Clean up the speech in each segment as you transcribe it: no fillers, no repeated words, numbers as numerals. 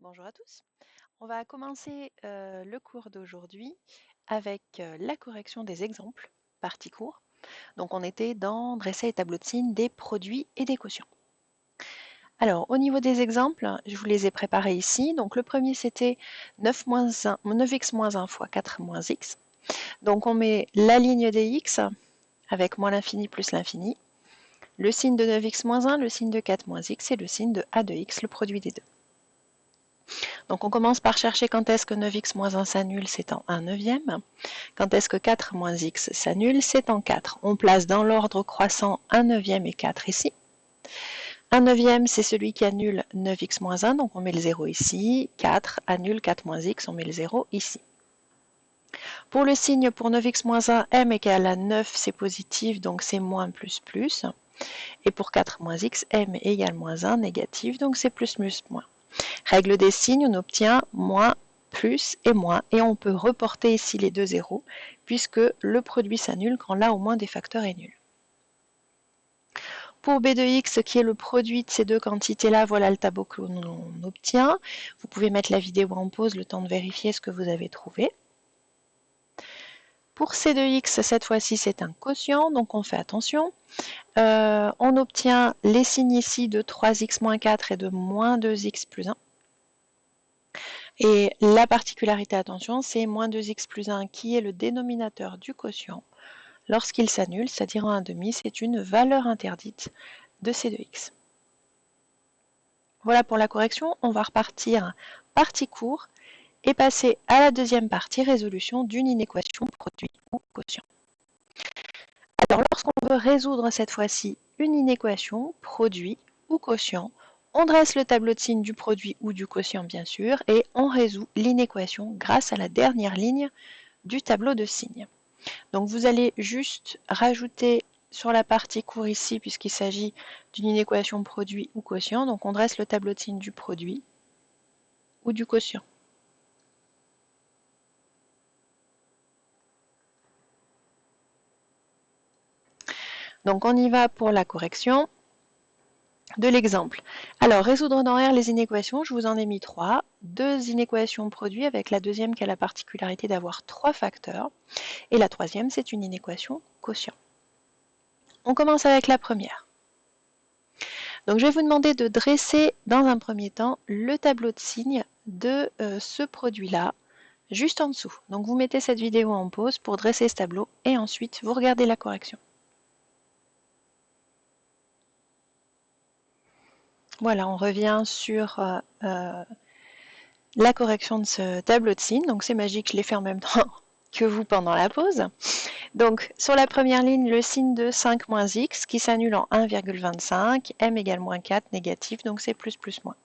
Bonjour à tous. On va commencer le cours d'aujourd'hui avec la correction des exemples, partie cours. Donc on était dans dresser les tableaux de signes des produits et des quotients. Alors au niveau des exemples, je vous les ai préparés ici. Donc le premier c'était 9x moins 1 fois 4 moins x. Donc on met la ligne des x avec moins l'infini plus l'infini, le signe de 9x moins 1, le signe de 4 moins x et le signe de a de x, le produit des deux. Donc on commence par chercher quand est-ce que 9x moins 1 s'annule, c'est en 1 neuvième. Quand est-ce que 4 moins x s'annule, c'est en 4. On place dans l'ordre croissant 1 neuvième et 4 ici. 1 neuvième, c'est celui qui annule 9x moins 1, donc on met le 0 ici. 4 annule 4 moins x, on met le 0 ici. Pour le signe pour 9x moins 1, m égale à 9, c'est positif, donc c'est moins plus plus. Et pour 4 moins x, m égale moins 1, négatif, donc c'est plus plus moins. Règle des signes, on obtient moins, plus et moins, et on peut reporter ici les deux zéros, puisque le produit s'annule quand l'un au moins des facteurs est nul. Pour b de x, qui est le produit de ces deux quantités-là, voilà le tableau que l'on obtient. Vous pouvez mettre la vidéo en pause, le temps de vérifier ce que vous avez trouvé. Pour c de x, cette fois-ci, c'est un quotient, donc on fait attention. On obtient les signes ici de 3x moins 4 et de moins 2x plus 1. Et la particularité, attention, c'est moins 2x plus 1 qui est le dénominateur du quotient. Lorsqu'il s'annule, c'est-à-dire en 1,5, c'est une valeur interdite de c de x. Voilà pour la correction, on va repartir partie cours et passer à la deuxième partie, résolution d'une inéquation produit ou quotient. Alors lorsqu'on veut résoudre cette fois-ci une inéquation, produit ou quotient, on dresse le tableau de signes du produit ou du quotient bien sûr et on résout l'inéquation grâce à la dernière ligne du tableau de signes. Donc vous allez juste rajouter sur la partie cours ici puisqu'il s'agit d'une inéquation produit ou quotient, donc on dresse le tableau de signes du produit ou du quotient. Donc on y va pour la correction de l'exemple. Alors, résoudre dans R les inéquations, je vous en ai mis 3. 2 inéquations produits avec la deuxième qui a la particularité d'avoir 3 facteurs. Et la troisième, c'est une inéquation quotient. On commence avec la première. Donc, je vais vous demander de dresser dans un premier temps le tableau de signes de ce produit-là, juste en dessous. Donc, vous mettez cette vidéo en pause pour dresser ce tableau et ensuite vous regardez la correction. Voilà, on revient sur la correction de ce tableau de signes. Donc c'est magique, je l'ai fait en même temps que vous pendant la pause. Donc sur la première ligne, le signe de 5 moins x qui s'annule en 1,25, m égale moins 4, négatif, donc c'est plus plus moins.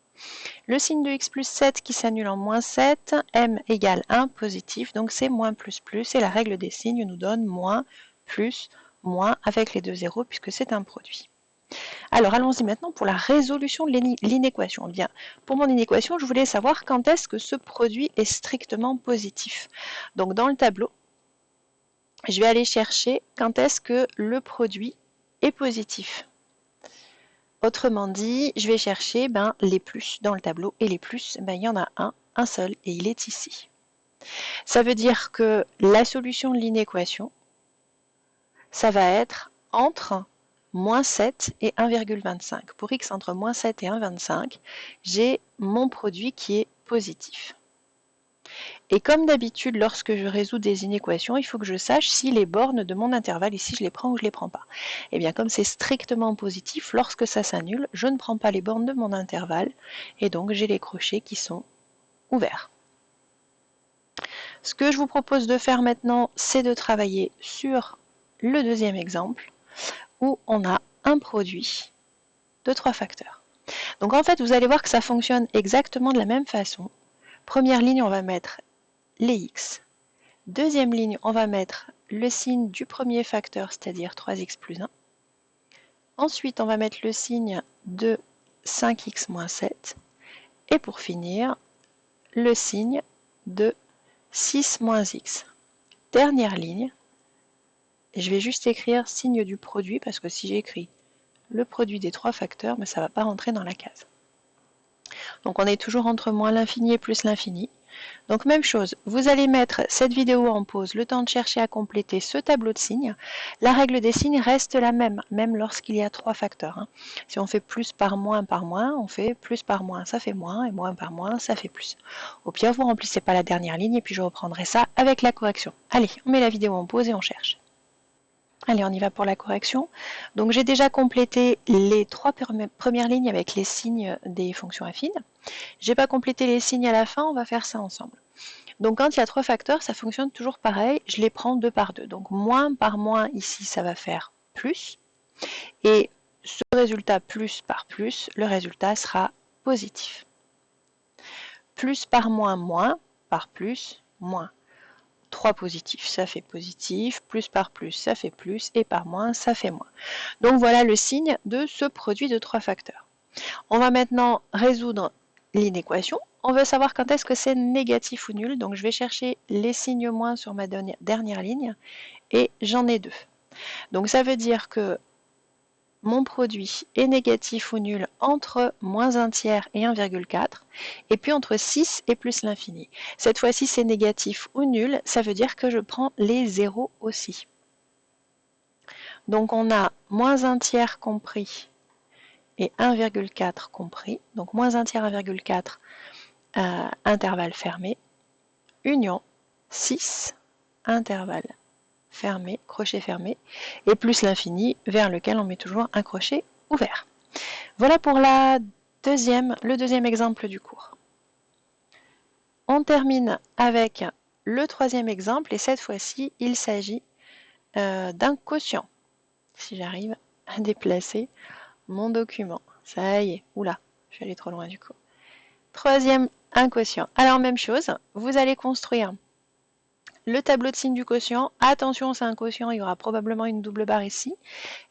Le signe de x plus 7 qui s'annule en moins 7, m égale 1, positif, donc c'est moins plus plus, et la règle des signes nous donne moins, plus, moins, avec les deux zéros, puisque c'est un produit. Alors allons-y maintenant pour la résolution de l'inéquation. Eh bien, pour mon inéquation, je voulais savoir quand est-ce que ce produit est strictement positif. Donc dans le tableau, je vais aller chercher quand est-ce que le produit est positif. Autrement dit, je vais chercher les plus dans le tableau, et les plus, il y en a un seul, et il est ici. Ça veut dire que la solution de l'inéquation, ça va être entre moins 7 et 1,25. Pour x entre moins 7 et 1,25, j'ai mon produit qui est positif. Et comme d'habitude, lorsque je résous des inéquations, il faut que je sache si les bornes de mon intervalle, ici, je les prends ou je ne les prends pas. Et bien, comme c'est strictement positif, lorsque ça s'annule, je ne prends pas les bornes de mon intervalle, et donc j'ai les crochets qui sont ouverts. Ce que je vous propose de faire maintenant, c'est de travailler sur le deuxième exemple, où on a un produit de 3 facteurs. Donc en fait, vous allez voir que ça fonctionne exactement de la même façon. Première ligne, on va mettre les x. Deuxième ligne, on va mettre le signe du premier facteur, c'est-à-dire 3x plus 1. Ensuite, on va mettre le signe de 5x moins 7. Et pour finir, le signe de 6 moins x. Dernière ligne, je vais juste écrire signe du produit, parce que si j'écris le produit des 3 facteurs, mais ça ne va pas rentrer dans la case. Donc on est toujours entre moins l'infini et plus l'infini. Donc même chose, vous allez mettre cette vidéo en pause, le temps de chercher à compléter ce tableau de signes. La règle des signes reste la même, même lorsqu'il y a 3 facteurs. Si on fait plus par moins, on fait plus par moins, ça fait moins, et moins par moins, ça fait plus. Au pire, vous ne remplissez pas la dernière ligne, et puis je reprendrai ça avec la correction. Allez, on met la vidéo en pause et on cherche. Allez, on y va pour la correction. Donc j'ai déjà complété les 3 premières lignes avec les signes des fonctions affines. Je n'ai pas complété les signes à la fin, on va faire ça ensemble. Donc quand il y a 3 facteurs, ça fonctionne toujours pareil, je les prends 2 par 2. Donc moins par moins ici, ça va faire plus. Et ce résultat plus par plus, le résultat sera positif. Plus par moins, moins par plus, moins. 3 positifs, ça fait positif, plus par plus, ça fait plus, et par moins, ça fait moins. Donc voilà le signe de ce produit de 3 facteurs. On va maintenant résoudre l'inéquation. On veut savoir quand est-ce que c'est négatif ou nul, donc je vais chercher les signes moins sur ma dernière ligne, et j'en ai 2. Donc ça veut dire que mon produit est négatif ou nul entre moins 1 tiers et 1,4, et puis entre 6 et plus l'infini. Cette fois-ci, c'est négatif ou nul, ça veut dire que je prends les zéros aussi. Donc on a moins 1 tiers compris et 1,4 compris, donc moins 1 tiers 1,4, intervalle fermé, union 6, intervalle fermé, crochet fermé, et plus l'infini vers lequel on met toujours un crochet ouvert. Voilà pour le deuxième exemple du cours. On termine avec le troisième exemple, et cette fois-ci, il s'agit d'un quotient. Si j'arrive à déplacer mon document. Ça y est, oula, je suis allée trop loin du coup. Troisième, un quotient. Alors même chose, vous allez construire le tableau de signes du quotient. Attention, c'est un quotient, il y aura probablement une double barre ici.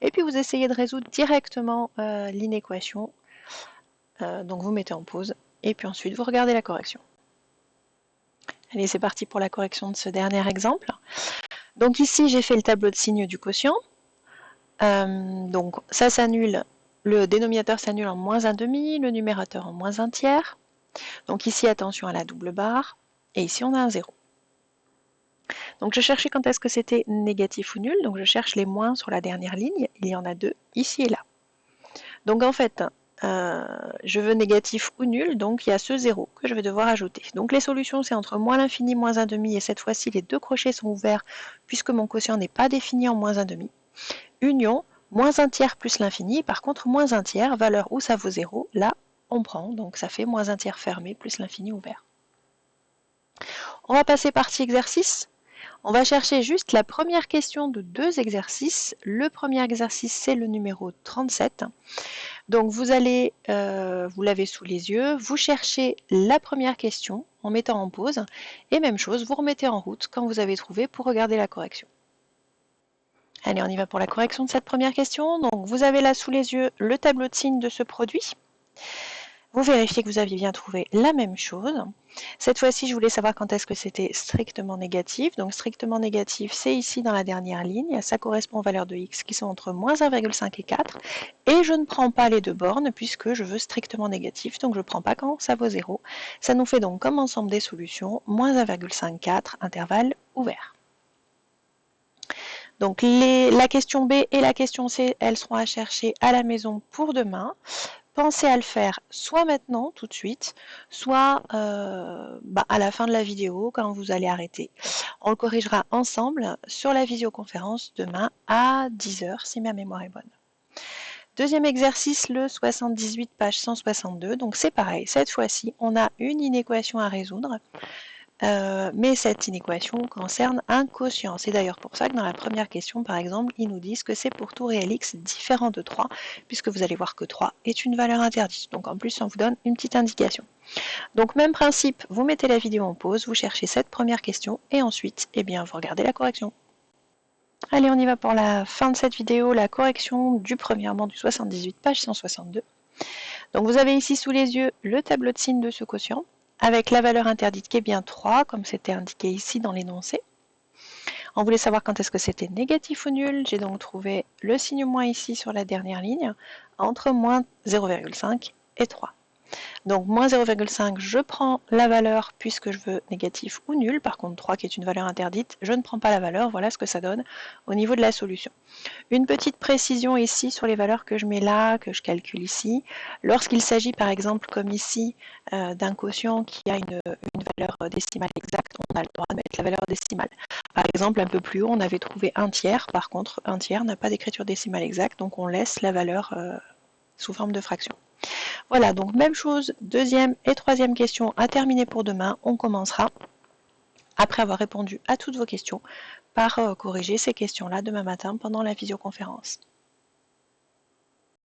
Et puis vous essayez de résoudre directement l'inéquation. Donc vous mettez en pause et puis ensuite vous regardez la correction. Allez, c'est parti pour la correction de ce dernier exemple. Donc ici, j'ai fait le tableau de signes du quotient. Donc ça s'annule, le dénominateur s'annule en moins 1/2, le numérateur en moins 1 tiers. Donc ici, attention à la double barre. Et ici, on a un 0. Donc je cherchais quand est-ce que c'était négatif ou nul. Donc je cherche les moins sur la dernière ligne. Il y en a 2, ici et là. Donc en fait, je veux négatif ou nul, donc il y a ce 0 que je vais devoir ajouter. Donc les solutions, c'est entre moins l'infini, moins 1/2, et cette fois-ci, les 2 crochets sont ouverts puisque mon quotient n'est pas défini en moins 1/2. Union, moins 1 tiers plus l'infini, par contre moins 1 tiers, valeur où ça vaut 0, là on prend, donc ça fait moins 1 tiers fermé plus l'infini ouvert. On va passer partie exercice. On va chercher juste la première question de 2 exercices. Le premier exercice, c'est le numéro 37. Donc vous allez, vous l'avez sous les yeux, vous cherchez la première question en mettant en pause, et même chose, vous remettez en route quand vous avez trouvé pour regarder la correction. Allez, on y va pour la correction de cette première question. Donc vous avez là sous les yeux le tableau de signes de ce produit. Vous vérifiez que vous aviez bien trouvé la même chose. Cette fois-ci, je voulais savoir quand est-ce que c'était strictement négatif. Donc strictement négatif, c'est ici dans la dernière ligne. Ça correspond aux valeurs de x qui sont entre moins 1,5 et 4. Et je ne prends pas les 2 bornes puisque je veux strictement négatif. Donc je ne prends pas quand ça vaut 0. Ça nous fait donc comme ensemble des solutions, moins 1,5, 4, intervalle ouvert. Donc la question B et la question C, elles seront à chercher à la maison pour demain. Pensez à le faire soit maintenant, tout de suite, soit à la fin de la vidéo, quand vous allez arrêter. On le corrigera ensemble sur la visioconférence demain à 10 h, si ma mémoire est bonne. Deuxième exercice, le 78, page 162. Donc c'est pareil, cette fois-ci, on a une inéquation à résoudre. Mais cette inéquation concerne un quotient. C'est d'ailleurs pour ça que dans la première question, par exemple, ils nous disent que c'est pour tout réel x différent de 3, puisque vous allez voir que 3 est une valeur interdite. Donc en plus, on vous donne une petite indication. Donc même principe, vous mettez la vidéo en pause, vous cherchez cette première question, et ensuite, eh bien, vous regardez la correction. Allez, on y va pour la fin de cette vidéo, la correction du premièrement du 78, page 162. Donc vous avez ici sous les yeux le tableau de signes de ce quotient, avec la valeur interdite qui est bien 3, comme c'était indiqué ici dans l'énoncé. On voulait savoir quand est-ce que c'était négatif ou nul. J'ai donc trouvé le signe moins ici sur la dernière ligne, entre moins 0,5 et 3. Donc moins 0,5, je prends la valeur puisque je veux négatif ou nul. Par contre 3 qui est une valeur interdite, je ne prends pas la valeur. Voilà ce que ça donne au niveau de la solution. Une petite précision ici sur les valeurs que je mets là, que je calcule ici. Lorsqu'il s'agit par exemple comme ici d'un quotient qui a une valeur décimale exacte, on a le droit de mettre la valeur décimale. Par exemple un peu plus haut on avait trouvé un tiers, par contre un tiers n'a pas d'écriture décimale exacte, donc on laisse la valeur sous forme de fraction. Voilà, donc même chose, deuxième et troisième question à terminer pour demain. On commencera, après avoir répondu à toutes vos questions, par corriger ces questions-là demain matin pendant la visioconférence.